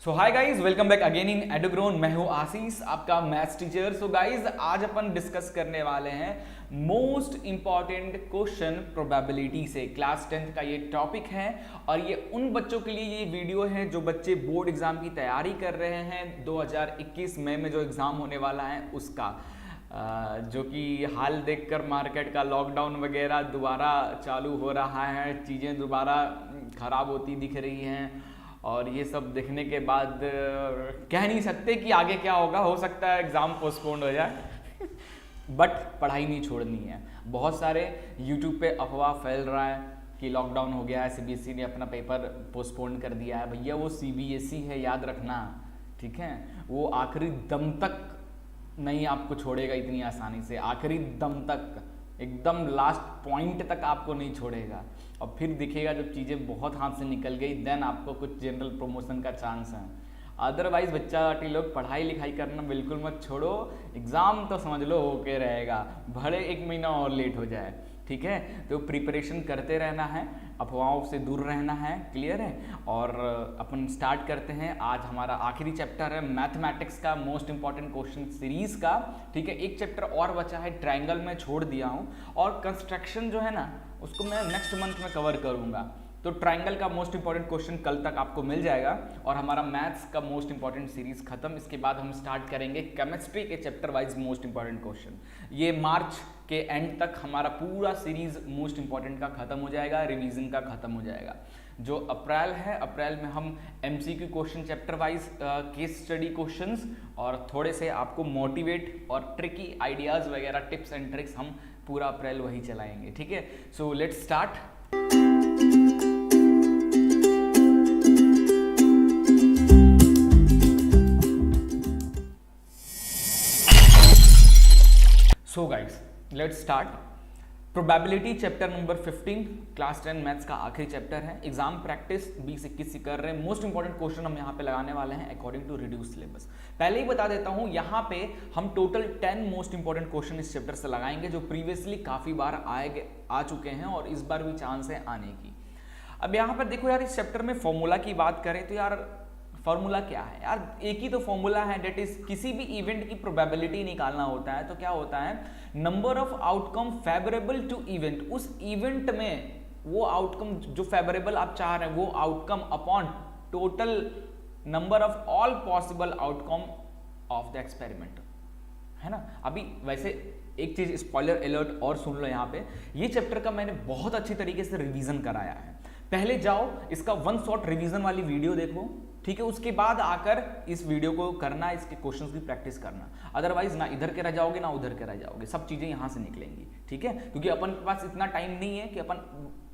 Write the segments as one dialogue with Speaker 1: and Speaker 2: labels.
Speaker 1: So hi guys, welcome back again in एडोग्रोन। मैं हूं आशीष, आपका मैथ्स टीचर। सो गाइज, आज अपन डिस्कस करने वाले हैं मोस्ट इंपॉर्टेंट क्वेश्चन प्रोबेबिलिटी से। क्लास 10th का ये टॉपिक है और ये उन बच्चों के लिए ये वीडियो है जो बच्चे बोर्ड एग्जाम की तैयारी कर रहे हैं। 2021 मई में जो एग्जाम होने वाला है उसका, जो कि हाल देखकर मार्केट का लॉकडाउन वगैरह दोबारा चालू हो रहा है, चीज़ें दोबारा ख़राब होती दिख रही हैं और ये सब देखने के बाद कह नहीं सकते कि आगे क्या होगा। हो सकता है एग्ज़ाम पोस्टपोन्ड हो जाए बट पढ़ाई नहीं छोड़नी है। बहुत सारे यूट्यूब पे अफवाह फैल रहा है कि लॉकडाउन हो गया है, सीबीएसई ने अपना पेपर पोस्टपोन कर दिया है। भैया वो सीबीएसई है, याद रखना, ठीक है। वो आखिरी दम तक नहीं आपको छोड़ेगा इतनी आसानी से, आखिरी दम तक, एकदम लास्ट पॉइंट तक आपको नहीं छोड़ेगा। और फिर दिखेगा जब चीज़ें बहुत हाथ से निकल गई, देन आपको कुछ जनरल प्रमोशन का चांस है। अदरवाइज बच्चा लोग पढ़ाई लिखाई करना बिल्कुल मत छोड़ो। एग्ज़ाम तो समझ लो होके रहेगा, भले 1 महीना और लेट हो जाए, ठीक है। तो प्रिपरेशन करते रहना है, अफवाहों से दूर रहना है, क्लियर है। और अपन स्टार्ट करते हैं। आज हमारा आखिरी चैप्टर है मैथमेटिक्स का मोस्ट इंपॉर्टेंट क्वेश्चन सीरीज का, ठीक है। एक चैप्टर और बचा है, ट्रायंगल में छोड़ दिया हूँ, और कंस्ट्रक्शन जो है ना उसको मैं नेक्स्ट मंथ में कवर करूँगा। तो ट्रायंगल का मोस्ट इंपॉर्टेंट क्वेश्चन कल तक आपको मिल जाएगा और हमारा मैथ्स का मोस्ट इंपॉर्टेंट सीरीज खत्म। इसके बाद हम स्टार्ट करेंगे केमिस्ट्री के chapter wise most important question. ये मार्च के एंड तक हमारा पूरा सीरीज मोस्ट इंपॉर्टेंट का खत्म हो जाएगा, रिवीजन का खत्म हो जाएगा। जो अप्रैल है, अप्रैल में हम MCQ question chapter wise, case study questions और थोड़े से आपको मोटिवेट और ट्रिकी आइडियाज़ वगैरह, टिप्स एंड ट्रिक्स, हम पूरा अप्रैल वही चलाएंगे, ठीक है। So let's start. So guys, let's start. Probability chapter number 15, class 10 maths का आखिरी चैप्टर है। एग्जाम प्रैक्टिस 20-21 से कर रहे हैं। मोस्ट इंपॉर्टेंट क्वेश्चन हम यहाँ पे लगाने वाले हैं अकॉर्डिंग टू रिड्यूस सिलेबस। पहले ही बता देता हूँ, यहाँ पे हम टोटल 10 मोस्ट इंपॉर्टेंट क्वेश्चन इस चैप्टर से लगाएंगे जो प्रीवियसली काफ़ी बार आ चुके हैं और इस बार भी चांस है आने की। अब यहाँ पर देखो यार, इस चैप्टर में फॉर्मूला की बात करें तो यार फॉर्मूला क्या है यार, एक ही तो फॉर्मूला है, डेट इज किसी भी इवेंट की प्रोबेबिलिटी निकालना होता है। तो क्या होता है, number of outcome favourable to event, उस इवेंट में वो आउटकम जो फेवरेबल आप चाह रहे हैं वो outcome upon total number of all possible outcome of the experiment, है ना। अभी वैसे एक चीज स्पॉइलर अलर्ट और सुन लो, यहाँ पे ये चैप्टर का मैंने बहुत अच्छी तरीके से रिवीजन कराया है। पहले जाओ इसका 1 शॉट रिवीजन वाली वीडियो देखो, ठीक है। उसके बाद आकर इस वीडियो को करना, इसके क्वेश्चंस की प्रैक्टिस करना। अदरवाइज ना इधर के रह जाओगे ना उधर के रह जाओगे, सब चीजें यहाँ से निकलेंगी, ठीक है। क्योंकि अपन के पास इतना टाइम नहीं है कि अपन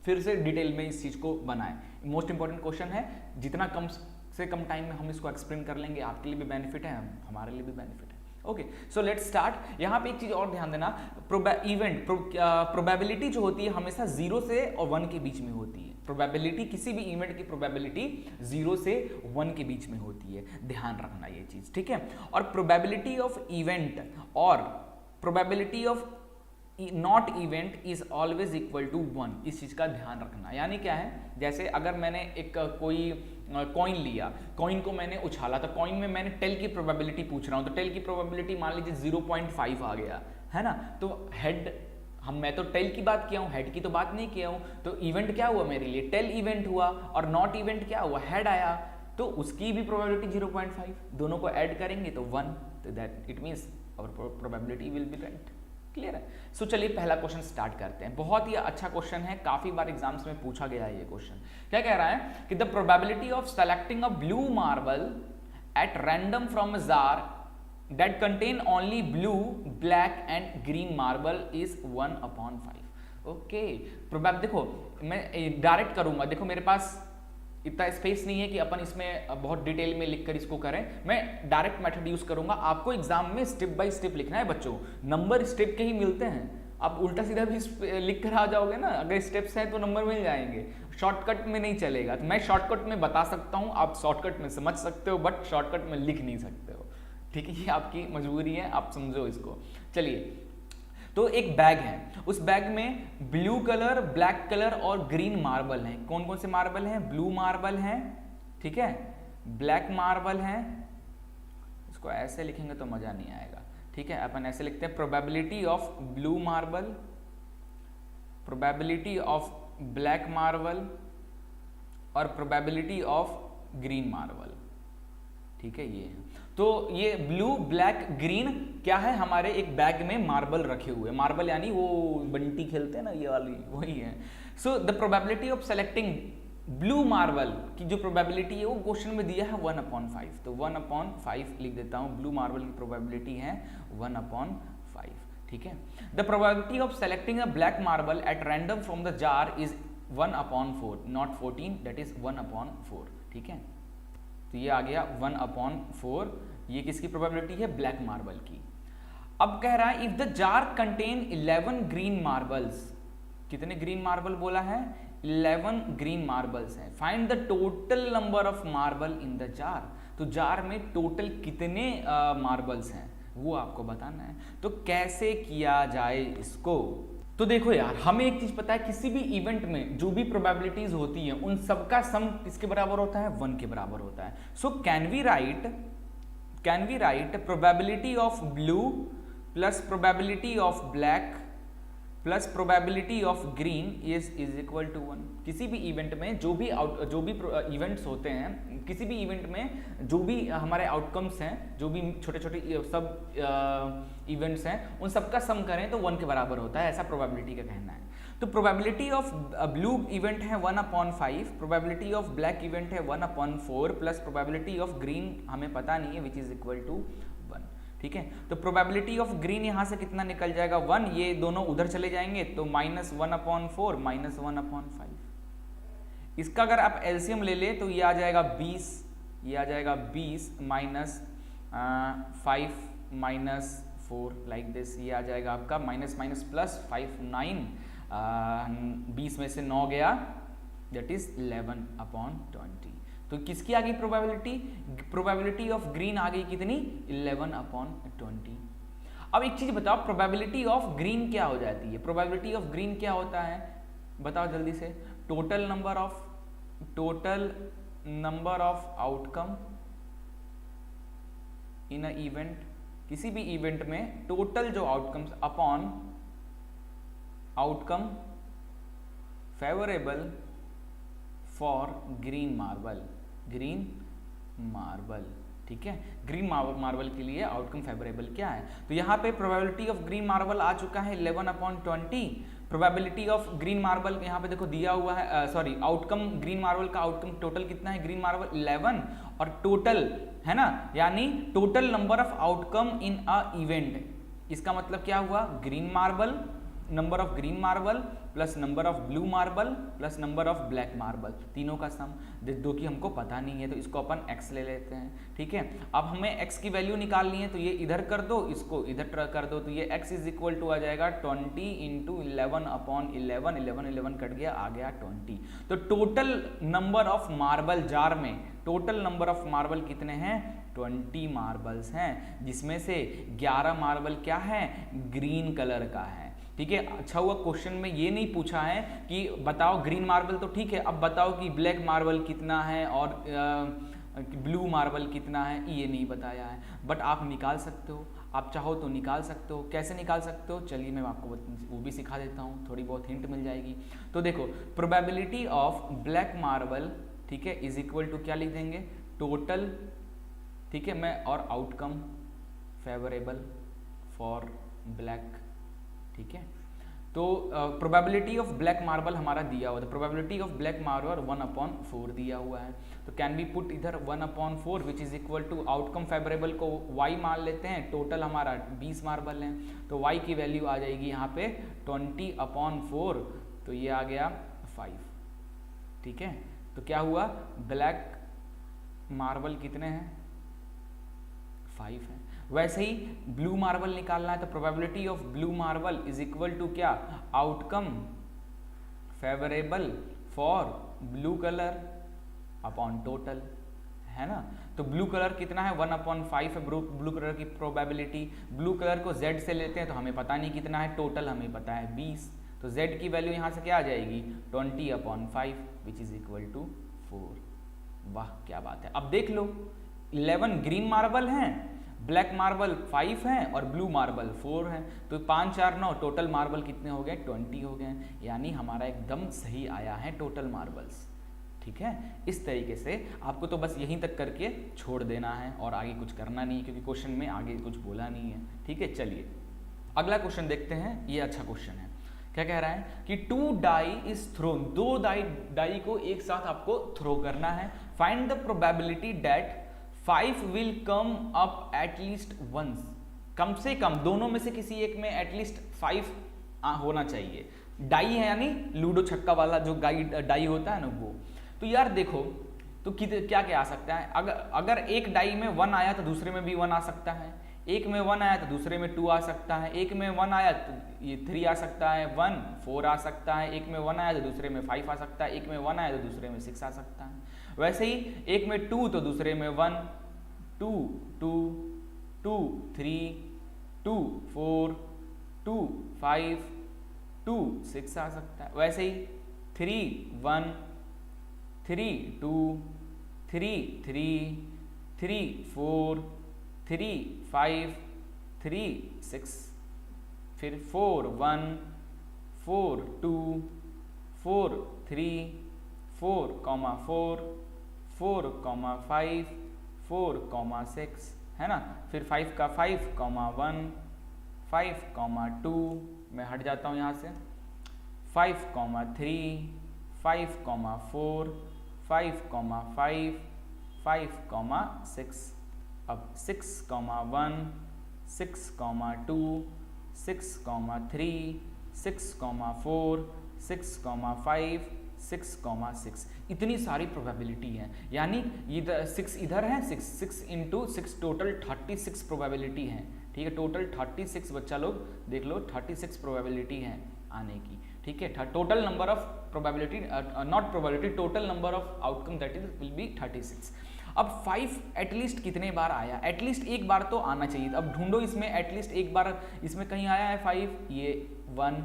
Speaker 1: फिर से डिटेल में इस चीज को बनाएं। मोस्ट इंपॉर्टेंट क्वेश्चन है, जितना कम से कम टाइम में हम इसको एक्सप्लेन कर लेंगे, आपके लिए भी बेनिफिट है, हमारे लिए भी बेनिफिट है। Okay, so let's start. यहाँ पे एक चीज और ध्यान देना, प्रोबेबिलिटी जो होती है हमेशा 0 से और 1 के बीच में होती है। प्रोबेबिलिटी, किसी भी इवेंट की प्रोबेबिलिटी 0 से 1 के बीच में होती है, ध्यान रखना ये चीज, ठीक है। और प्रोबेबिलिटी ऑफ इवेंट और probability of not event is always equal to 1, इस चीज का ध्यान रखना। यानी क्या है, जैसे अगर मैंने एक कोई कॉइन लिया, कॉइन को मैंने उछाला, तो कॉइन में मैंने टेल की प्रोबेबिलिटी पूछ रहा हूं, तो टेल की प्रोबेबिलिटी मान लीजिए 0.5 आ गया, है ना। तो हेड, मैं तो टेल की बात किया हूँ, हेड की तो बात नहीं किया हूँ। तो इवेंट क्या हुआ मेरे लिए, टेल इवेंट हुआ, और नॉट इवेंट क्या हुआ, हेड आया। तो उसकी भी प्रोबेबिलिटी 0.5, दोनों को ऐड करेंगे तो 1, तो that it means our probability will be right, clear है। सो चलिए पहला क्वेश्चन स्टार्ट करते हैं। बहुत ही अच्छा क्वेश्चन है, काफी बार एग्जाम्स में पूछा गया है ये क्वेश्चन। क्या कह रहा है कि the probability of selecting a blue marble at random from a jar that contain only blue, black and green marble is 1/5। Okay, प्रोबेब देखो मैं डायरेक्ट करूंगा, देखो मेरे पास इतना स्पेस नहीं है कि अपन इसमें बहुत डिटेल में लिखकर इसको करें। मैं डायरेक्ट मेथड यूज करूंगा। आपको एग्जाम में स्टेप बाय स्टेप लिखना है बच्चों, नंबर स्टेप के ही मिलते हैं। आप उल्टा सीधा भी लिख कर आ जाओगे ना, अगर स्टेप्स हैं तो नंबर मिल जाएंगे, शॉर्टकट में नहीं चलेगा। तो मैं शॉर्टकट में बता सकता हूँ, आप शॉर्टकट में समझ सकते हो, बट शॉर्टकट में लिख नहीं सकते हो, ठीक है। ये आपकी मजबूरी है, आप समझो इसको। चलिए, तो एक बैग है, उस बैग में ब्लू कलर, ब्लैक कलर और ग्रीन मार्बल हैं। कौन कौन से मार्बल हैं, ब्लू मार्बल हैं, ठीक है, ब्लैक मार्बल है, इसको ऐसे लिखेंगे तो मजा नहीं आएगा, ठीक है, अपन ऐसे लिखते हैं probability of blue marble, probability of black marble और प्रोबेबिलिटी ऑफ ग्रीन मार्बल, ठीक है। ये तो ये ब्लू ब्लैक ग्रीन क्या है, हमारे एक बैग में मार्बल रखे हुए, मार्बल यानी वो बंटी खेलते हैं ना, ये वाली वही है। So the probability of selecting blue marble की जो प्रोबेबिलिटी है वो क्वेश्चन में दिया है 1/5, तो 1/5 लिख देता हूं, ब्लू मार्बल की प्रोबेबिलिटी है 1/5, ठीक है। The probability of selecting a black marble at random from the jar is 1/4, not 14, that is 1/4, ठीक है। तो ये आ गया 1/4, ये किसकी प्रोबेबिलिटी है, ब्लैक मार्बल की। अब कह रहा है if the jar contain 11 green marbles, कितने ग्रीन मार्बल बोला है, 11 ग्रीन मार्बल्स हैं, find the total number of marble in the jar, तो जार में टोटल कितने मार्बल्स हैं वो आपको बताना है। तो कैसे किया जाए इसको, तो देखो यार, हमें एक चीज पता है, किसी भी इवेंट में जो भी प्रोबेबिलिटीज होती हैं उन सबका सम किसके बराबर होता है, 1 के बराबर होता है। So can we write probability of blue plus probability of black plus probability of green is equal to 1। किसी भी इवेंट में जो भी इवेंट्स होते हैं, किसी भी इवेंट में जो भी हमारे आउटकम्स हैं, जो भी छोटे छोटे सब इवेंट्स हैं, उन सबका सम करें तो 1 के बराबर होता है, ऐसा प्रोबेबिलिटी का कहना है। तो प्रोबेबिलिटी ऑफ ब्लू इवेंट है 1/5, प्रोबेबिलिटी ऑफ ब्लैक इवेंट है 1/4 प्लस प्रोबेबिलिटी ऑफ ग्रीन हमें पता नहीं है, विच इज इक्वल टू 1, ठीक है। तो प्रोबेबिलिटी ऑफ ग्रीन यहां से कितना निकल जाएगा, 1, ये दोनों उधर चले जाएंगे तो -1/4 -1/5। इसका अगर आप एलसीएम ले ले तो ये आ जाएगा 20, ये आ जाएगा 20 -5 -4 लाइक दिस, ये आ जाएगा आपका -+5 9, 20 में से 9 गया, दैट इज 11/20। तो किसकी आ गई प्रोबेबिलिटी ऑफ ग्रीन आ गई कितनी, 11/20। अब एक चीज बताओ, प्रोबेबिलिटी ऑफ ग्रीन क्या हो जाती है, प्रोबेबिलिटी ऑफ ग्रीन क्या होता है बताओ जल्दी से, total number of outcome in a event, किसी भी इवेंट में टोटल जो outcomes upon outcome favourable for green marble, ठीक है। ग्रीन मार्बल के लिए आउटकम फेवरेबल क्या है, तो यहाँ पे प्रोबेबिलिटी ऑफ ग्रीन मार्बल आ चुका है 11/20। प्रोबेबिलिटी ऑफ ग्रीन मार्बल यहाँ पे देखो दिया हुआ है, सॉरी आउटकम ग्रीन मार्बल का आउटकम टोटल कितना है, ग्रीन मार्बल 11, और टोटल है ना, यानी total number of outcome in a event, इसका मतलब क्या हुआ, green marble, number of green marble plus number of blue marble plus number of black marble, तीनों का सम, दो की हमको पता नहीं है तो इसको अपन x ले लेते हैं, ठीक है। अब हमें x की वैल्यू निकालनी है तो ये इधर कर दो, इसको इधर कर दो, तो ये x इज इक्वल टू आ जाएगा 20 × 11/11, 11 कट गया, आ गया 20। तो total number of marble jar में, टोटल नंबर ऑफ मार्बल कितने हैं, 20 मार्बल्स हैं, जिसमें से 11 मार्बल क्या है, ग्रीन कलर का है, ठीक है। अच्छा हुआ क्वेश्चन में ये नहीं पूछा है कि बताओ ग्रीन मार्बल, तो ठीक है, अब बताओ कि ब्लैक मार्बल कितना है और ब्लू मार्बल कितना है, ये नहीं बताया है, बट आप निकाल सकते हो, आप चाहो तो निकाल सकते हो। कैसे निकाल सकते हो, चलिए मैं आपको वो भी सिखा देता हूँ, थोड़ी बहुत हिंट मिल जाएगी। तो देखो, प्रोबेबिलिटी ऑफ ब्लैक मार्बल, ठीक है, इज इक्वल टू क्या लिख देंगे, टोटल, ठीक है, मैं, और आउटकम फेवरेबल फॉर ब्लैक, ठीक है। तो प्रोबेबिलिटी ऑफ ब्लैक मार्बल हमारा दिया हुआ था, प्रोबेबिलिटी ऑफ ब्लैक मार्बल 1/4 दिया हुआ है, तो कैन बी पुट इधर 1/4 which is equal to outcome favourable को y मान लेते हैं, टोटल हमारा 20 मार्बल हैं, तो y की वैल्यू आ जाएगी यहाँ पे 20/4, तो ये आ गया 5, ठीक है। तो क्या हुआ, ब्लैक मार्बल कितने हैं, 5 है। वैसे ही ब्लू मार्बल निकालना है तो probability of blue marble is equal to क्या, outcome favourable for blue colour upon total, है ना। तो ब्लू कलर कितना है, 1/5 है ब्लू कलर की प्रोबेबिलिटी। ब्लू कलर को z से लेते हैं तो हमें पता नहीं कितना है, टोटल हमें पता है 20, तो z की वैल्यू यहाँ से क्या आ जाएगी, 20/5 विच इज इक्वल टू 4। वाह क्या बात है। अब देख लो 11 ग्रीन मार्बल हैं, ब्लैक मार्बल 5 हैं और ब्लू मार्बल 4 हैं, तो 5 4 9 टोटल मार्बल कितने हो गए 20 हो गए, यानी हमारा एकदम सही आया है टोटल मार्बल्स। ठीक है, इस तरीके से आपको तो बस यहीं तक करके छोड़ देना है और आगे कुछ करना नहीं, क्योंकि क्वेश्चन में आगे कुछ बोला नहीं है। ठीक है, चलिए अगला क्वेश्चन देखते हैं। ये अच्छा क्वेश्चन है, क्या कह रहा है कि 2 डाई इज थ्रोन, 2 डाई को एक साथ आपको थ्रो करना है। Find the probability that 5 will come up at least once, कम से कम दोनों में से किसी एक में एटलीस्ट 5 होना चाहिए। डाई है यानी लूडो छक्का वाला जो डाई होता है ना वो। तो यार देखो तो क्या क्या आ सकता है, अगर एक डाई में 1 आया तो दूसरे में भी 1 आ सकता है, एक में 1 आया तो दूसरे में 2 आ सकता है, एक में 1 आया तो ये 3 आ सकता है, 1 4 आ सकता है, एक में 1 आया तो दूसरे में 5 आ सकता है, एक में 1 आया तो दूसरे में 6 आ सकता है। वैसे ही एक में 2 तो दूसरे में 1 2 2 2 3 2 4 2 5 2 6 आ सकता है। वैसे ही 3 1 3 2 3 3 3 4 3 5 3 6, फिर 4 1 4 2 4 3 4 4 4 5 4 6 है ना, फिर 5 का 5 1 5 2, मैं हट जाता हूँ यहाँ से, 5 3 5 4 5 5 5 6, अब 6 1 6 2 6 3 6 4 6 5 6 6, इतनी सारी प्रोबेबिलिटी है, यानी इधर 6 इधर है, 6 इंटू 6 टोटल 36 प्रोबेबिलिटी है। ठीक है, टोटल 36, बच्चा लोग देख लो 36 प्रोबेबिलिटी है आने की। ठीक है, total number of probability, not probability, total number of outcome that is will be 36। अब 5 एटलीस्ट कितने बार आया, एटलीस्ट एक बार तो आना चाहिए। अब ढूंढो इसमें एटलीस्ट एक बार, इसमें कहीं आया है 5, ये 1,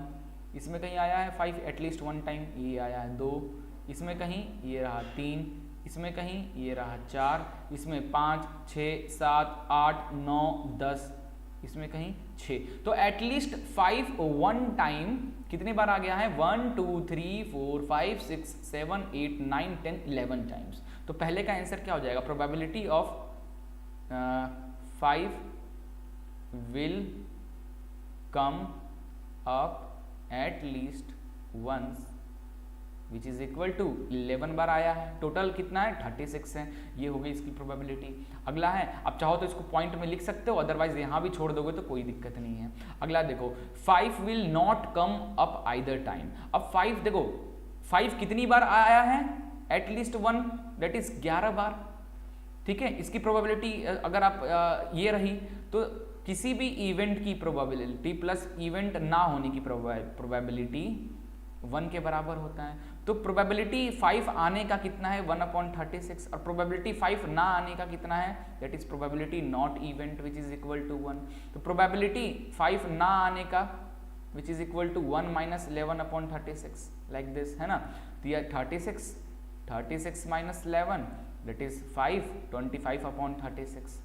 Speaker 1: इसमें कहीं आया है 5 एटलीस्ट 1 टाइम, ये आया है 2, इसमें कहीं ये रहा 3, इसमें कहीं ये रहा 4, इसमें 5 6 7 8 9 10, इसमें कहीं 6, तो एटलीस्ट 5 1 टाइम कितने बार आ गया है, 1 2 3 4 5 6 7 8 9 10 11 टाइम्स। तो पहले का आंसर क्या हो जाएगा, probability of 5 will come up at least once which is equal to 11 बार आया है, टोटल कितना है 36 है, ये हो गई इसकी प्रोबेबिलिटी। अगला है, अब चाहो तो इसको पॉइंट में लिख सकते हो, अदरवाइज यहाँ भी छोड़ दोगे तो कोई दिक्कत नहीं है। अगला देखो 5 will not come up either time. अब 5 देखो 5 कितनी बार आया है, एटलीस्ट 1 दैट इज 11 बार। ठीक है, इसकी प्रोबेबिलिटी अगर आप ये रही तो किसी भी इवेंट की प्रोबेबिलिटी प्लस इवेंट ना होने की प्रोबेबिलिटी 1 के बराबर होता है। तो प्रोबेबिलिटी 5 आने का कितना है 1/36, और प्रोबेबिलिटी 5 ना आने का कितना है, that is probability not event which is equal to 1। तो प्रोबेबिलिटी 5 ना आने का which is equal to 1 - 11/36 like this, है ना। तो ये 36 माइनस 11 दैट इज 5, 25/36,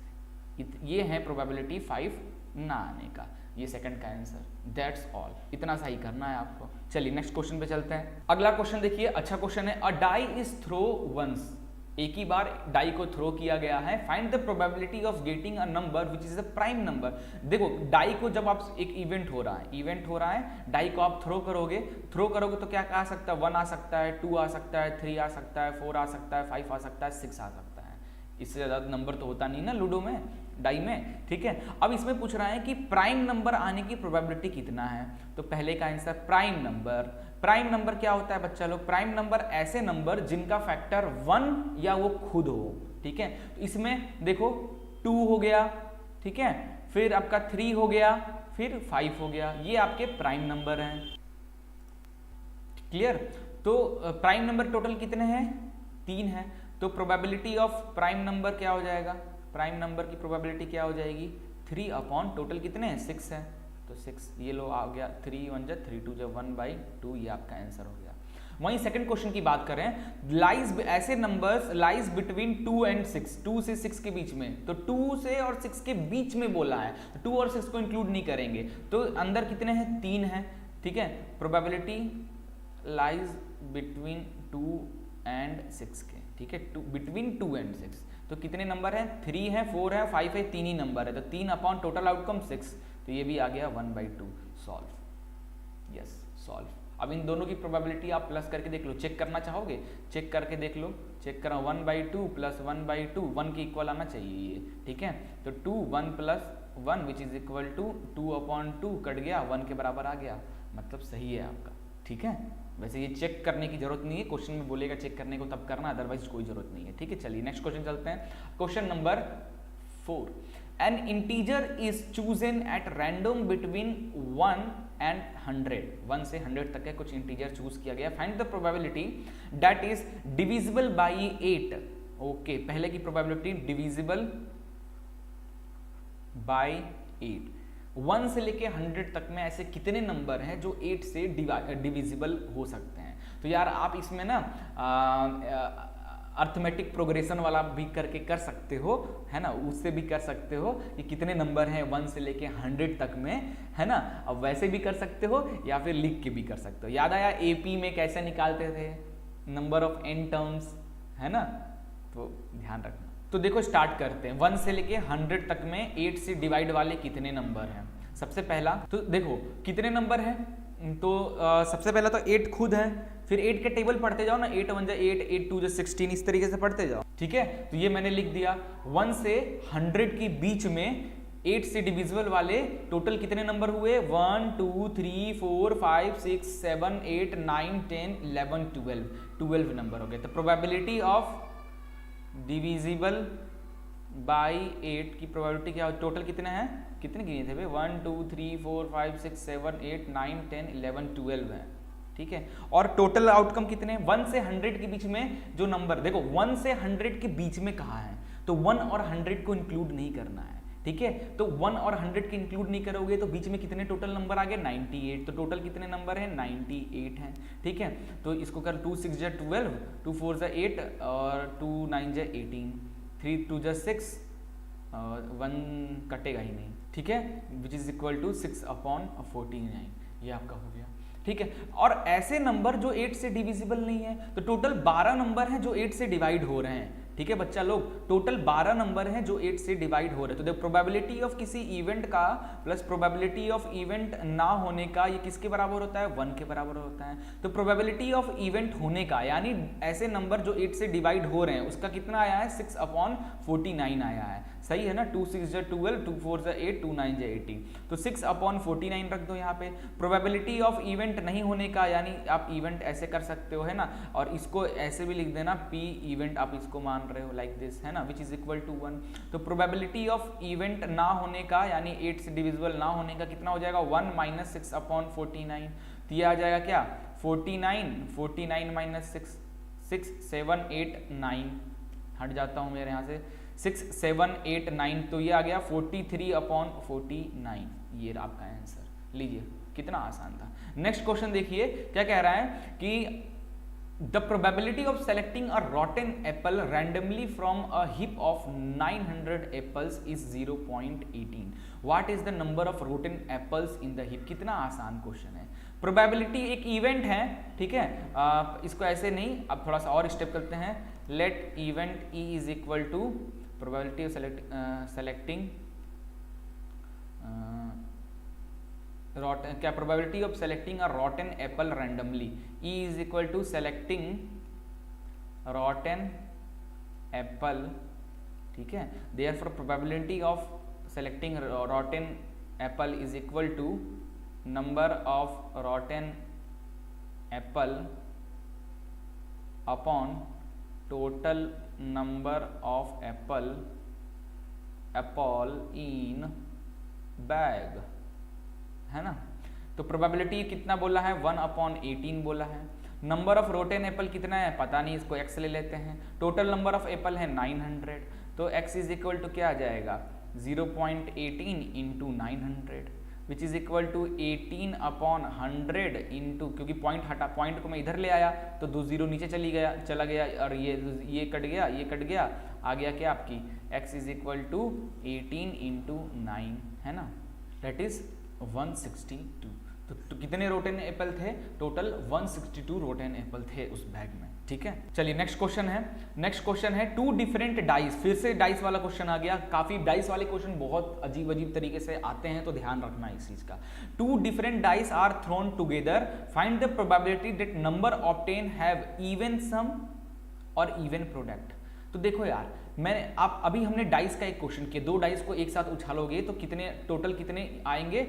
Speaker 1: ये है प्रोबेबिलिटी 5 ना आने का। ये सेकंड का आंसर, दैट्स ऑल, इतना सा ही करना है आपको। चलिए नेक्स्ट क्वेश्चन पे चलते हैं। अगला क्वेश्चन देखिए, अच्छा क्वेश्चन है। अ डाई इज थ्रो वंस, एक ही बार डाई को थ्रो किया गया है। Find the probability of getting a number which is a prime number. देखो डाई को जब आप, एक इवेंट हो रहा है, डाई को आप थ्रो करोगे तो क्या आ सकता है, 1 आ सकता है, 2 आ सकता है, 3 आ सकता है, 4 आ सकता है, 5 आ सकता है, 6 आ सकता है। इससे ज़्यादा नंबर तो होता नहीं ना लूडो में, डाई में। ठीक है, अब इसमें पूछ रहा है कि प्राइम नंबर आने की प्रोबेबिलिटी कितना है। तो पहले का आंसर प्राइम नंबर क्या होता है बच्चा लोग, प्राइम नंबर ऐसे नंबर जिनका फैक्टर 1 या वो खुद हो। ठीक है, तो इसमें देखो 2 हो गया, ठीक है, फिर आपका 3 हो गया, फिर 5 हो गया, ये आपके प्राइम नंबर हैं। क्लियर। तो प्राइम नंबर टोटल कितने हैं, 3 है। तो प्रोबेबिलिटी ऑफ प्राइम नंबर क्या हो जाएगा, प्राइम नंबर की प्रोबेबिलिटी क्या हो जाएगी, 3 अपॉन टोटल कितने हैं, 6 है, तो 6 ये लो आ गया, 3 1 जा 3 2 जा 1/2, ये आपका आंसर हो गया। वहीं सेकंड क्वेश्चन की बात करें, लाइज ऐसे नंबर्स लाइज बिटवीन 2 and 6, 2 से 6 के बीच में, तो 2 से और 6 के बीच में बोला है, तो 2 और 6 को इंक्लूड नहीं करेंगे, तो अंदर कितने हैं, 3 हैं, ठीक है। प्रोबेबिलिटी लाइज बिटवीन 2 and 6 के, ठीक है, बिटवीन 2 and 6, तो कितने नंबर हैं, 3 है, 4 है, 5 है, 3 ही नंबर है, तो 3 अपॉन टोटल आउटकम 6, तो ये भी आ गया 1/2, सॉल्व, यस सॉल्व। अब इन दोनों की प्रोबेबिलिटी आप प्लस करके देख लो, चेक करना चाहोगे, चेक करके देख लो, चेक करो, 1/2 प्लस 1/2, 1 के इक्वल आना चाहिए ये, ठीक है, तो 2 1 plus 1 which is equal to 2/2 cut गया, 1 के बराबर आ गया, मतलब सही है आपका, ठीक है। वैसे ये चेक करने की जरूरत नहीं है, क्वेश्चन में बोलेगा चेक करने को तब करना, अदरवाइज कोई जरूरत नहीं है, ठीक है। चलिए नेक्स्ट क्वेश्चन चलते हैं, question number 4, N integer is chosen at random between 1 and 100, 1 से 100 तक के कुछ इंटीजर चूज किया गया, find the probability that is divisible by 8, okay, पहले की प्रोबेबिलिटी डिविजिबल बाई 8, 1 से लेके 100 तक में ऐसे कितने नंबर हैं जो 8 से डिविजिबल हो सकते हैं। तो यार आप इसमें ना अर्थमेटिक प्रोग्रेशन वाला भी करके कर सकते हो, है ना, उससे भी कर सकते हो कि कितने नंबर हैं 1 से लेके 100 तक में, है ना। अब वैसे भी कर सकते हो या फिर लिख के भी कर सकते हो। याद आया एपी में कैसे निकालते थे, नंबर ऑफ n टर्म्स, है ना, तो ध्यान रखना। तो देखो स्टार्ट करते हैं, 1 से लेके 100 तक में 8 से डिवाइड वाले कितने नंबर हैं। सबसे पहला तो देखो कितने नंबर हैं, तो सबसे पहला तो 8 खुद है, फिर 8 के टेबल पढ़ते जाओ ना, 8 1 जा 8, 8 2 जा 16, इस तरीके से पढ़ते जाओ, ठीक है। तो ये मैंने लिख दिया, 1 से 100 के बीच में 8 से डिविजिबल वाले टोटल कितने नंबर हुए, 1 2 3 4 5 6 7 8 9 10 11 12 नंबर हो गए। तो प्रोबेबिलिटी ऑफ डिविजिबल बाई 8 की प्रोबेबिलिटी क्या, टोटल कितने हैं, कितने गिने थे भाई, 1 2 3 4 5 6 7 8 9 10 11 12 है, ठीक है। और टोटल आउटकम कितने, 1 से 100 के बीच में जो नंबर, देखो 1 से 100 के बीच में कहा है, तो 1 और 100 को इंक्लूड नहीं करना है, ठीक है। तो 1 और 100 के इंक्लूड नहीं करोगे तो बीच में कितने टोटल नंबर आ गए, 98, तो टोटल कितने नंबर हैं, 98 हैं, ठीक है। तो इसको कर 2 6 जा 12, 2 4 जा 8 और 2 9 जा 18, 3 2 जा 6 और 1 कटेगा ही नहीं, ठीक है, विच इज इक्वल टू 6/49, ये आपका हो गया, ठीक है। और ऐसे नंबर जो 8 से डिविजिबल नहीं है, तो टोटल 12 नंबर हैं जो 8 से डिवाइड हो रहे हैं, ठीक है बच्चा लोग, टोटल 12 नंबर हैं जो 8 से डिवाइड हो रहे हैं। तो देखो प्रोबेबिलिटी ऑफ किसी इवेंट का प्लस प्रोबेबिलिटी ऑफ इवेंट ना होने का, ये किसके बराबर होता है, 1 के बराबर होता है। तो प्रोबेबिलिटी ऑफ इवेंट होने का, यानी ऐसे नंबर जो 8 से डिवाइड हो रहे हैं, उसका कितना आया है, 6/49 आया है, सही है ना। 2 6 जा 12, 2 4 जा 8, 2 9 जा 18, तो 6/49 रख दो यहाँ पे। प्रोबेबिलिटी ऑफ इवेंट नहीं होने का, यानी आप इवेंट ऐसे कर सकते हो, है ना, और इसको ऐसे भी लिख देना, पी इवेंट आप इसको मान रहे हो लाइक दिस, है ना, विच इज इक्वल टू 1। तो प्रोबेबिलिटी ऑफ इवेंट ना होने का, यानी 8 से डिविजिबल ना होने का कितना हो जाएगा, 1 - 6/49, तो ये आ जाएगा क्या, 49 माइनस 6, 6 7 8 9, हट जाता हूँ मेरे यहाँ से, 6 7 8 9, तो ये आ गया 43/49, ये आपका आंसर। लीजिए कितना आसान था। नेक्स्ट क्वेश्चन देखिए क्या कह रहा है कि the probability of selecting a rotten apple randomly from a hip of 900 apples is 0.18, what is the number of rotten apples in the hip. कितना आसान क्वेश्चन है। प्रोबेबिलिटी एक इवेंट है, ठीक है, इसको ऐसे नहीं, अब थोड़ा सा और स्टेप करते हैं। Let event E is equal to probability of selecting क्या, probability of selecting a rotten apple randomly, E is equal to selecting rotten apple, ठीक है। Therefore probability of selecting rotten apple is equal to number of rotten apple upon total number of apple in bag, है ना। तो probability कितना बोला है, 1/18 बोला है। नंबर ऑफ रोटन एप्पल कितना है पता नहीं, इसको x ले लेते हैं। टोटल नंबर ऑफ एप्पल है 900, तो x इज इक्वल टू क्या आ जाएगा, 0.18 × 900, which is equal to 18/100 into, क्योंकि पॉइंट हटा, पॉइंट को मैं इधर ले आया तो 2 0 नीचे चला गया और ये कट गया, ये कट गया, आ गया क्या आपकी x is equal to 18 into 9, है ना, दैट इज 162। तो कितने रोटेन एप्पल थे? टोटल 162 रोटेन एप्पल थे उस बैग में, ठीक है। चलिए नेक्स्ट क्वेश्चन है, नेक्स्ट क्वेश्चन है 2 डिफरेंट डाइस, फिर से डाइस वाला क्वेश्चन आ गया। काफी डाइस वाले क्वेश्चन बहुत अजीब अजीब तरीके से आते हैं, तो ध्यान रखना इस चीज का। 2 different dice are thrown together, find the probability that number obtain have even sum और इवन प्रोडक्ट। तो देखो यार, आप अभी हमने डाइस का एक क्वेश्चन किया, 2 डाइस को एक साथ उछालोगे तो कितने टोटल कितने आएंगे?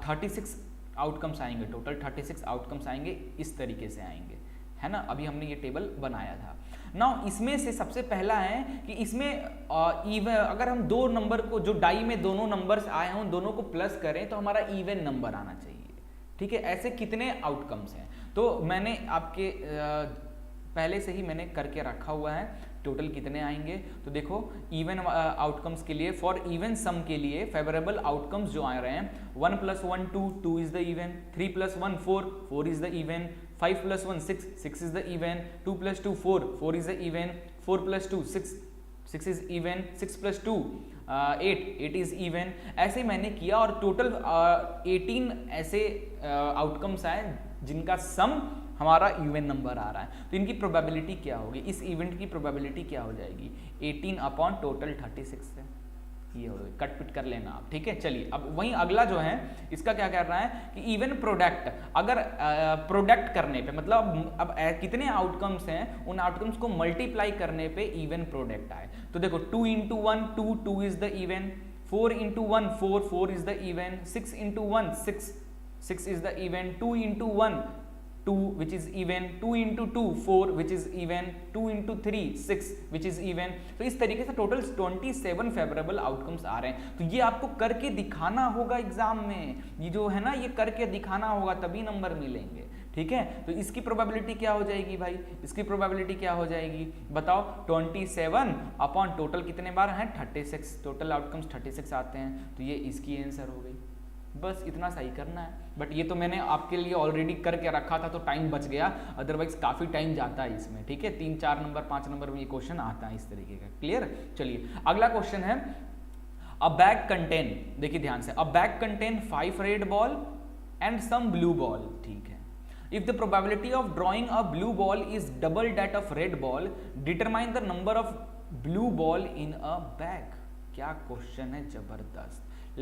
Speaker 1: 36 आउटकम्स आएंगे, टोटल 36 आउटकम्स आएंगे, इस तरीके से आएंगे, है ना। अभी हमने ये टेबल बनाया था। नाउ इसमें से सबसे पहला है कि इसमें अगर हम 2 नंबर को, जो डाई में दोनों नंबर्स आए हों, दोनों को प्लस करें तो हमारा इवन नंबर आना चाहिए, ठीक है। ऐसे कितने आउटकम्स हैं? तो मैंने आपके पहले से ही मैंने करके रखा हुआ है, टोटल कितने आएंगे। तो देखो इवन आउटकम्स के लिए, फॉर इवन सम के लिए फेवरेबल आउटकम्स जो आ रहे हैं, 1 + 1 2, 2 is the even, 3 + 1 4, 4 is the even, 5 + 1 6, 6 is the even, 2 + 2 4, 4 is the even, 4 + 2 6, 6 is even, 6 + 2 8, 8 is even. ऐसे मैंने किया और टोटल 18 ऐसे आउटकम्स आए जिनका सम हमारा इवन नंबर आ रहा है। तो इनकी प्रोबेबिलिटी क्या होगी? इस इवेंट की प्रोबेबिलिटी क्या हो जाएगी? 18 टोटल 36 से, ये हो गई, कट पिट कर लेना आप, ठीक है। चलिए अब वहीं अगला जो है, इसका क्या कर रहा है कि इवन प्रोडक्ट, अगर प्रोडक्ट करने पे, मतलब अब कितने आउटकम्स हैं, उन आउटकम्स को मल्टीप्लाई करने पे इवन प्रोडक्ट आए। तो देखो 2 × 1 2, 2 is the even, 4 × 1 4, 4 is the even, 6 × 1 6, 6 is the even, 2 × 1 2 which is even, 2 × 2 4 which is even, 2 × 3 6 which is even। तो इस तरीके से टोटल 27 फेवरेबल आउटकम्स आ रहे हैं। तो ये आपको करके दिखाना होगा एग्जाम में, ये जो है ना, ये करके दिखाना होगा, तभी नंबर मिलेंगे, ठीक है। तो इसकी प्रोबेबिलिटी क्या हो जाएगी भाई? इसकी प्रोबेबिलिटी क्या हो जाएगी बताओ? 27 अपॉन टोटल कितने बार हैं? 36, टोटल आउटकम्स 36 आते हैं, तो ये इसकी आंसर हो गई। बस इतना सही करना है। बट ये तो मैंने आपके लिए ऑलरेडी करके रखा था, तो टाइम बच गया, अदरवाइज काफ़ी टाइम जाता है इसमें, ठीक है। 3 4 नंबर 5 नंबर में ये क्वेश्चन आता है इस तरीके का। क्लियर? चलिए अगला क्वेश्चन है, अ बैग कंटेन, देखिए ध्यान से, a bag contain 5 red ball and some blue ball, ठीक है। If the probability of drawing a blue ball is double that of red ball, determine the number of blue ball in a bag. क्या question है, जबरदस्त।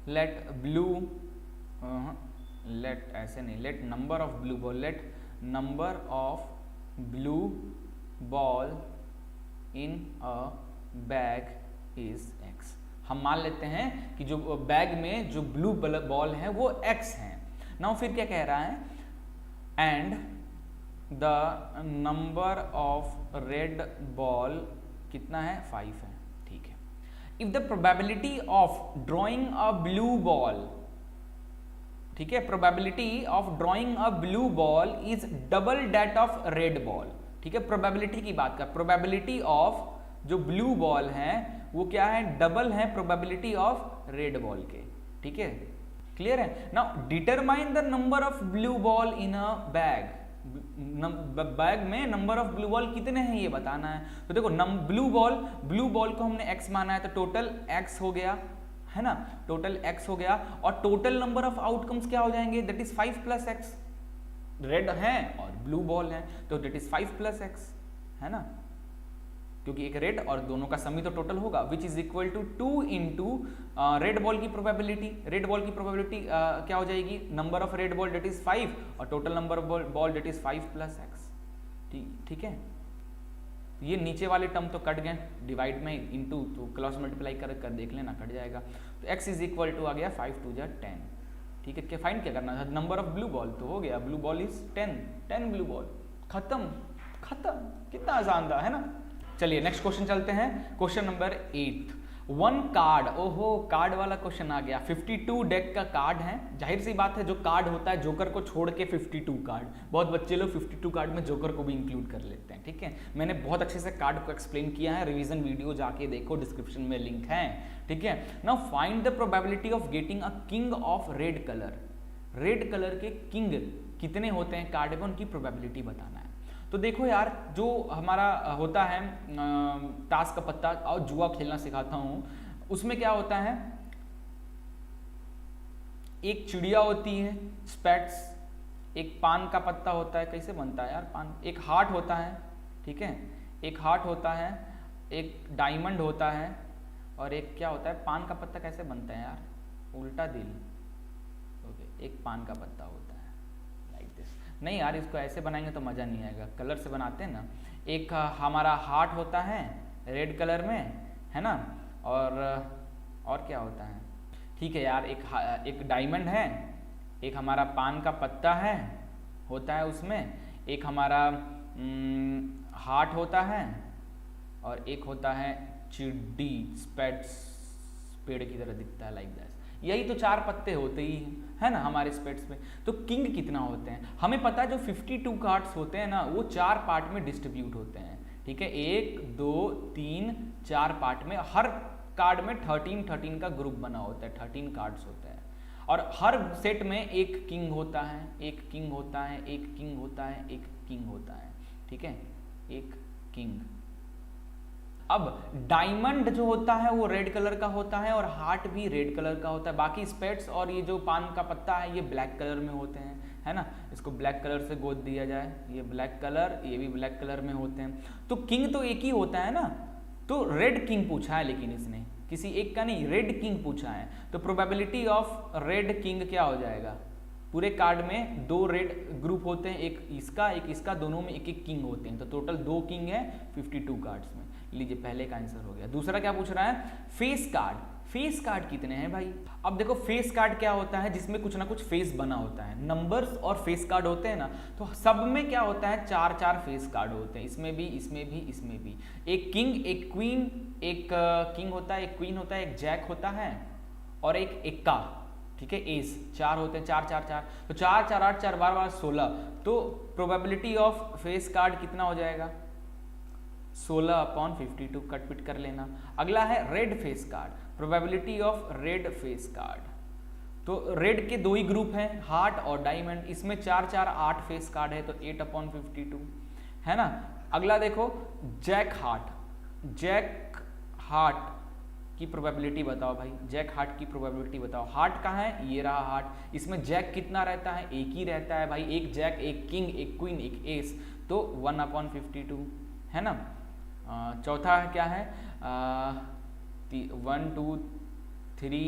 Speaker 1: Let blue, let ऐसे नहीं, let number of blue ball, let number of blue ball in a bag is x। हम मान लेते हैं कि जो बैग में जो ब्लू बॉल है वो x है। नाउ फिर क्या कह रहा है, and the number of red ball कितना है? 5 है, ठीक है। If the probability of drawing a blue ball, ठीक है, probability of drawing a blue ball is double that of red ball, ठीक है। प्रोबेबिलिटी की बात कर, प्रोबेबिलिटी ऑफ जो ब्लू बॉल है वो क्या है? डबल है प्रोबेबिलिटी ऑफ रेड बॉल के, ठीक है। क्लियर है? Now determine the number of blue ball in a bag. Bag में नंबर ऑफ ब्लू बॉल कितने हैं ये बताना है। तो देखो ब्लू बॉल को हमने x माना है, तो टोटल x हो गया, है ना, टोटल x हो गया। और टोटल नंबर ऑफ आउटकम्स क्या हो जाएंगे? That is 5 + x। रेड है और ब्लू बॉल है, तो दैट इज 5 + x, है ना, क्योंकि एक रेड और दोनों का सम ही तो टोटल होगा, which is equal to 2 × red ball की प्रोबेबिलिटी। रेड बॉल की प्रोबेबिलिटी क्या हो जाएगी? Number of red ball that is 5 और total number of ball that is 5 + x, ठीक है। ये नीचे वाले टर्म तो कट गए, डिवाइड में इनटू, तो क्रॉस मल्टीप्लाई कर देख लेना, कट जाएगा। तो x इज इक्वल टू आ गया 5 × 2 = 10, ठीक है। क्या फाइंड क्या करना था? नंबर ऑफ ब्लू बॉल, तो हो गया blue ball is 10 blue ball, खत्म, कितना आसान था, है ना। चलिए नेक्स्ट क्वेश्चन चलते हैं, क्वेश्चन नंबर 8। वन कार्ड, ओहो कार्ड वाला क्वेश्चन आ गया। 52 डेक का कार्ड है, जाहिर सी बात है जो कार्ड होता है जोकर को छोड़ के 52 कार्ड, बहुत बच्चे लोग 52 कार्ड में जोकर को भी इंक्लूड कर लेते हैं, ठीक है। मैंने बहुत अच्छे से कार्ड को एक्सप्लेन किया है, रिवीजन वीडियो जाके देखो, डिस्क्रिप्शन में लिंक है, ठीक है। Now find the probability of getting a king of red colour. Red colour के किंग कितने होते हैं कार्ड में, उनकी प्रोबेबिलिटी बताना है। तो देखो यार, जो हमारा होता है ताश का पत्ता, और जुआ खेलना सिखाता हूं, उसमें क्या होता है, एक चिड़िया होती है स्पेट्स, एक पान का पत्ता होता है, कैसे बनता है यार पान, एक हार्ट होता है, ठीक है, एक हार्ट होता है, एक डायमंड होता है, और एक क्या होता है, पान का पत्ता कैसे बनता है यार, उल्टा दिल, ओके, एक पान का पत्ता होता है लाइक दिस। नहीं यार, इसको ऐसे बनाएंगे तो मज़ा नहीं आएगा, कलर से बनाते हैं ना। एक हमारा हार्ट होता है रेड कलर में, है ना, और क्या होता है, ठीक है यार, एक डायमंड है, एक हमारा पान का पत्ता है होता है उसमें, एक हमारा हार्ट होता है, और एक होता है चिड्डी, स्पेट्स, पेड़ की तरह दिखता है लाइक दैट। यही तो 4 पत्ते होते ही है ना हमारे स्पेट्स में। तो किंग कितना होते हैं हमें पता है, जो 52 कार्ड्स होते हैं ना वो 4 पार्ट में डिस्ट्रीब्यूट होते हैं, ठीक है, 1 2 3 4 पार्ट में, हर कार्ड में 13 का ग्रुप बना होता है, 13 कार्ड्स होते हैं, और हर सेट में एक किंग होता है, एक किंग होता है, एक किंग होता है, एक किंग होता है, ठीक है, एक किंग। अब डायमंड जो होता है वो रेड कलर का होता है, और हार्ट भी रेड कलर का होता है। बाकी स्पेट्स और ये जो पान का पत्ता है ये ब्लैक कलर में होते हैं, है ना, इसको ब्लैक कलर से गोद दिया जाए, ये ब्लैक कलर, ये भी ब्लैक कलर में होते हैं। तो किंग तो एक ही होता है ना, तो रेड किंग पूछा है, लेकिन इसने किसी एक का नहीं, रेड किंग पूछा है, तो प्रोबेबिलिटी ऑफ रेड किंग क्या हो जाएगा, पूरे कार्ड में 2 रेड ग्रुप होते हैं, एक इसका, दोनों में एक एक किंग होते हैं, तो टोटल 2 किंग है 52 कार्ड्स में। लीजिए पहले का आंसर हो गया। दूसरा क्या पूछ रहा है, फेस कार्ड। फेस कार्ड कितने हैं भाई, अब देखो फेस कार्ड क्या होता है, जिसमें कुछ ना कुछ फेस बना होता है, नंबर्स और फेस कार्ड होते हैं ना, तो सब में क्या होता है, 4 फेस कार्ड होते हैं, इसमें भी, इसमें भी, इसमें भी। एक किंग, एक क्वीन, एक किंग होता है, एक क्वीन होता है, एक जैक होता है, और एक एक्का, ठीक है, एस, 4 होते हैं, 4 4 4, तो 4 4 8 4 12 16, तो प्रोबेबिलिटी ऑफ फेस कार्ड कितना हो जाएगा, 16/52, कट पिट कर लेना। अगला है red face card, probability of red face card, तो रेड के 2 ही ग्रुप हैं, हार्ट और डायमंड, इसमें 4 4 8 फेस कार्ड है, तो 8/52, है ना। अगला देखो जैक हार्ट, जैक हार्ट की प्रोबेबिलिटी बताओ भाई, जैक हार्ट की प्रोबेबिलिटी बताओ। हार्ट कहाँ है, ये रहा हार्ट, इसमें जैक कितना रहता है, एक ही रहता है भाई, एक जैक, एक किंग, एक क्वीन, एक एस, तो 1/52, है ना। चौथा क्या है, 1 2 3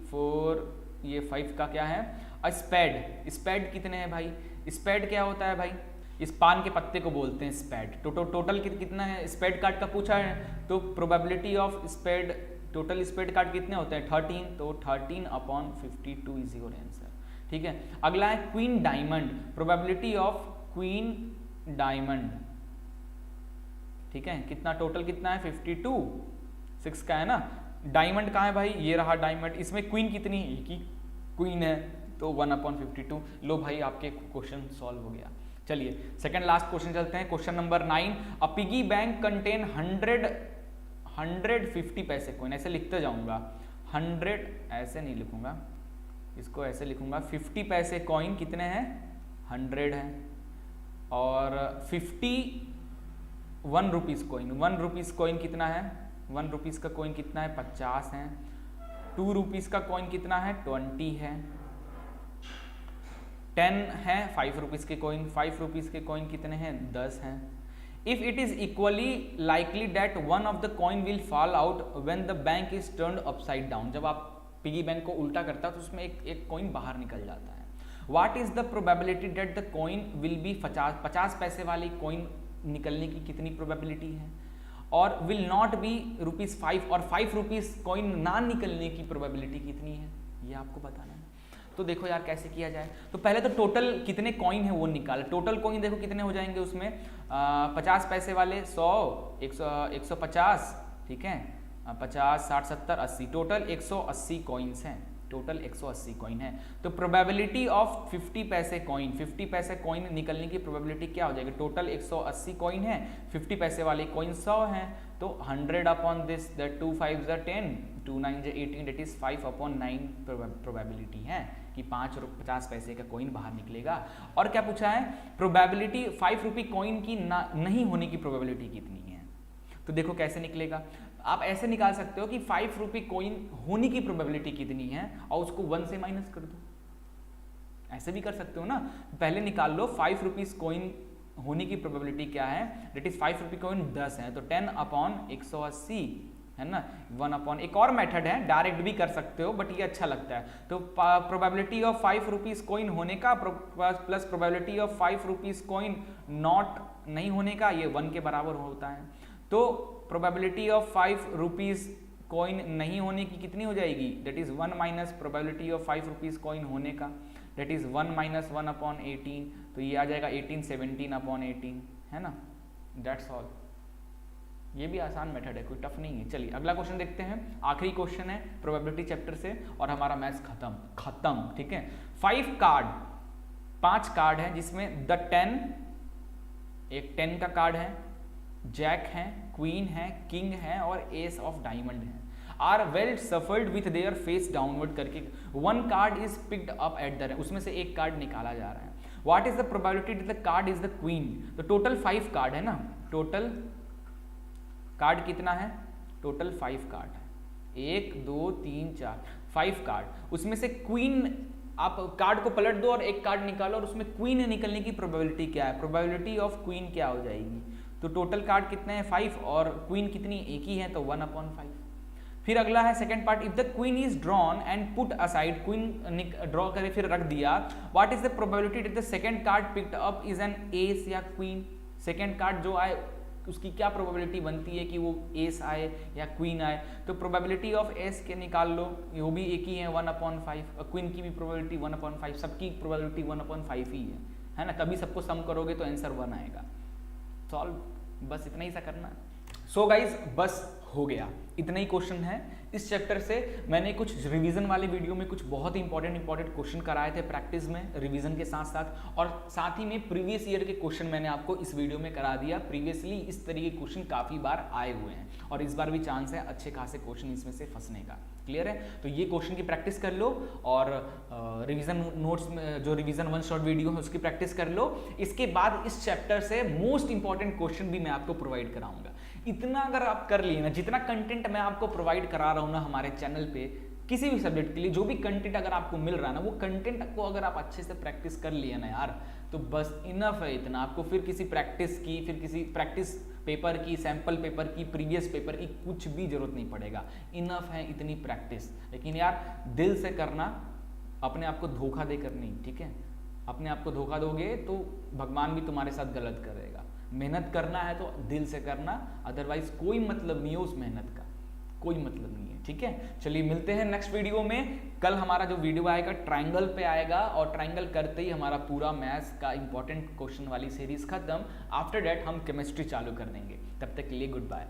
Speaker 1: 4, ये 5 का क्या है, स्पैड। स्पैड कितने हैं भाई, स्पैड क्या होता है भाई, इस पान के पत्ते को बोलते हैं स्पैड। टोटल कितना है, स्पैड कार्ड का पूछा है, तो प्रोबेबिलिटी ऑफ स्पैड, टोटल स्पैड कार्ड कितने होते हैं, 13, तो 13/52 इज योर आंसर, ठीक है। अगला है queen diamond, probability of queen diamond, ठीक है, कितना टोटल कितना है, 52, 6 का है ना। डायमंड कहाँ है भाई, ये रहा डायमंड, इसमें क्वीन कितनी है, एक ही क्वीन है, तो 1/52। लो भाई आपके क्वेश्चन सॉल्व हो गया। चलिए सेकंड लास्ट क्वेश्चन चलते हैं, क्वेश्चन नंबर 9। अ पिगी बैंक कंटेन 150 पैसे कॉइन, ऐसे लिखते जाऊंगा, 100 ऐसे नहीं लिखूंगा, इसको ऐसे लिखूंगा, 50 पैसे कॉइन कितने हैं, 100 है, और 1 रुपीज़ कॉइन, 1 रुपीज़ कॉइन कितना है, 1 रुपीज़ का कॉइन कितना है, 50 है। 2 रुपीज़ का कॉइन कितना है, 20 है। 10 है 5 रुपीज़ के कॉइन, 5 रुपीज़ के कॉइन कितने हैं, 10 हैं। If it is equally likely that one of the coin will fall out when the bank is turned upside down, जब आप पिगी बैंक को उल्टा करता है तो उसमें एक कॉइन बाहर निकल जाता है। What is the probability that the coin will be 50 पैसे वाली कॉइन निकलने की कितनी प्रोबेबिलिटी है, और विल नॉट बी ₹5 और 5 रुपीज़ कॉइन ना निकलने की प्रोबेबिलिटी कितनी है, ये आपको बताना है। तो देखो यार कैसे किया जाए, तो पहले तो टोटल कितने कॉइन है वो निकाल। टोटल कॉइन देखो कितने हो जाएंगे उसमें, 50 पैसे वाले 100, 150, ठीक है, 50, 60, 70, 80, टोटल 180 कॉइन्स हैं, टोटल 180 कॉइन है। तो प्रोबेबिलिटी ऑफ 50 पैसे कॉइन, 50 पैसे कॉइन निकलने की प्रोबेबिलिटी क्या हो जाएगी? टोटल 180 कॉइन है, 50 पैसे वाले कॉइन 100 हैं, तो 100 upon this, that 2 5 10, 2 9 18, that is 5 upon 9 probability है कि 50 पैसे का कॉइन बाहर निकलेगा। और क्या पूछा है? प्रोबेबिलिटी 5 रुपी कॉइन की नहीं होने की प्रोबेबिलिटी कितनी है? तो देखो कैसे निकलेगा, आप ऐसे निकाल सकते हो कि 5 रुपी कॉइन होने की प्रोबेबिलिटी कितनी है और उसको 1 से माइनस कर दो, ऐसे भी कर सकते हो ना। पहले निकाल लो 5 रुपीज कॉइन होने की प्रोबेबिलिटी क्या है, दैट इज 5 रुपी कॉइन 10 है, तो 10 अपॉन 180 है ना, 1 अपॉन, एक और मेथड है डायरेक्ट भी कर सकते हो बट ये अच्छा लगता है। तो प्रोबेबिलिटी ऑफ 5 रुपीज कॉइन होने का plus probability of 5 rupees coin not नहीं होने का, ये 1 के बराबर होता है। तो प्रोबेबिलिटी ऑफ 5 रुपीज कॉइन नहीं होने की कितनी हो जाएगी? That is 1 minus probability of 5 rupees coin होने का, दैट इज 1 माइनस 1 अपॉन 18, तो ये आ जाएगा 18 17 अपॉन 18, है ना, दैट्स ऑल। ये भी आसान मेथड है, कोई टफ नहीं है। चलिए अगला क्वेश्चन देखते हैं, आखिरी क्वेश्चन है प्रोबेबिलिटी चैप्टर से और हमारा मैथ्स खत्म, ठीक है। 5 कार्ड है जिसमें द 10, एक 10 का कार्ड है, जैक है, क्वीन है, किंग है और एस ऑफ डायमंड है, are well shuffled with their face downward करके 1 card is picked up at the, उसमें से एक कार्ड निकाला जा रहा है। What is the probability that the card is the queen? तो टोटल 5 कार्ड है ना, टोटल कार्ड कितना है? टोटल 5 कार्ड है, 1 2 3 4 5 कार्ड, उसमें से क्वीन, आप कार्ड को पलट दो और एक कार्ड निकालो और उसमें क्वीन निकलने की प्रोबेबिलिटी क्या है? प्रोबेबिलिटी ऑफ क्वीन क्या हो जाएगी? तो टोटल कार्ड कितने हैं? 5 और क्वीन कितनी? एक ही है, तो 1 अपॉन 5। फिर अगला है second part, if the queen is drawn and put aside, queen draw करे फिर रख दिया, what is the probability that the second card picked up is an S या क्वीन? सेकंड कार्ड जो आए उसकी क्या प्रोबेबिलिटी बनती है कि वो एस आए या क्वीन आए? तो प्रोबेबिलिटी ऑफ एस के निकाल लो, वो भी एक ही है 1 अपॉन 5, और क्वीन की भी प्रोबेबिलिटी 1 अपॉन 5, सबकी प्रोबेबिलिटी 1 अपॉन 5 ही है ना। कभी सबको सम करोगे तो आंसर 1 आएगा। सॉल्व, बस इतना ही सा करना है। सो गाइज बस हो गया, इतना ही क्वेश्चन है इस चैप्टर से। मैंने कुछ रिवीजन वाले वीडियो में कुछ बहुत ही इंपॉर्टेंट क्वेश्चन कराए थे प्रैक्टिस में, रिवीजन के साथ साथ, और साथ ही में प्रीवियस ईयर के क्वेश्चन मैंने आपको इस वीडियो में करा दिया। प्रीवियसली इस तरीके के क्वेश्चन काफ़ी बार आए हुए हैं और इस बार भी चांस है अच्छे खासे क्वेश्चन इसमें से फंसने का। क्लियर है? तो ये क्वेश्चन की प्रैक्टिस कर लो और रिवीजन नोट्स में जो रिवीजन 1 शॉर्ट वीडियो है उसकी प्रैक्टिस कर लो। इसके बाद इस चैप्टर से मोस्ट इंपॉर्टेंट क्वेश्चन भी मैं आपको प्रोवाइड कराऊंगा। इतना अगर आप कर लिए ना, जितना कंटेंट मैं आपको प्रोवाइड करा रहा हूँ ना हमारे चैनल पे, किसी भी सब्जेक्ट के लिए जो भी कंटेंट अगर आपको मिल रहा है ना, वो कंटेंट को अगर आप अच्छे से प्रैक्टिस कर लिए ना यार, तो बस इनफ है इतना। आपको फिर किसी प्रैक्टिस की, फिर किसी प्रैक्टिस पेपर की, सैंपल पेपर की, प्रीवियस पेपर की कुछ भी जरूरत नहीं पड़ेगा। इनफ है इतनी प्रैक्टिस, लेकिन यार दिल से करना, अपने आप को धोखा देकर नहीं, ठीक है? अपने आप को धोखा दोगे तो भगवान भी तुम्हारे साथ गलत करेगा। मेहनत करना है तो दिल से करना, अदरवाइज कोई मतलब नहीं है उस मेहनत का, कोई मतलब नहीं है, ठीक है? चलिए मिलते हैं नेक्स्ट वीडियो में। कल हमारा जो वीडियो आएगा ट्रायंगल पे आएगा और ट्रायंगल करते ही हमारा पूरा मैथ्स का इंपॉर्टेंट क्वेश्चन वाली सीरीज खत्म। आफ्टर दैट हम केमिस्ट्री चालू कर देंगे। तब तक के लिए गुड बाय।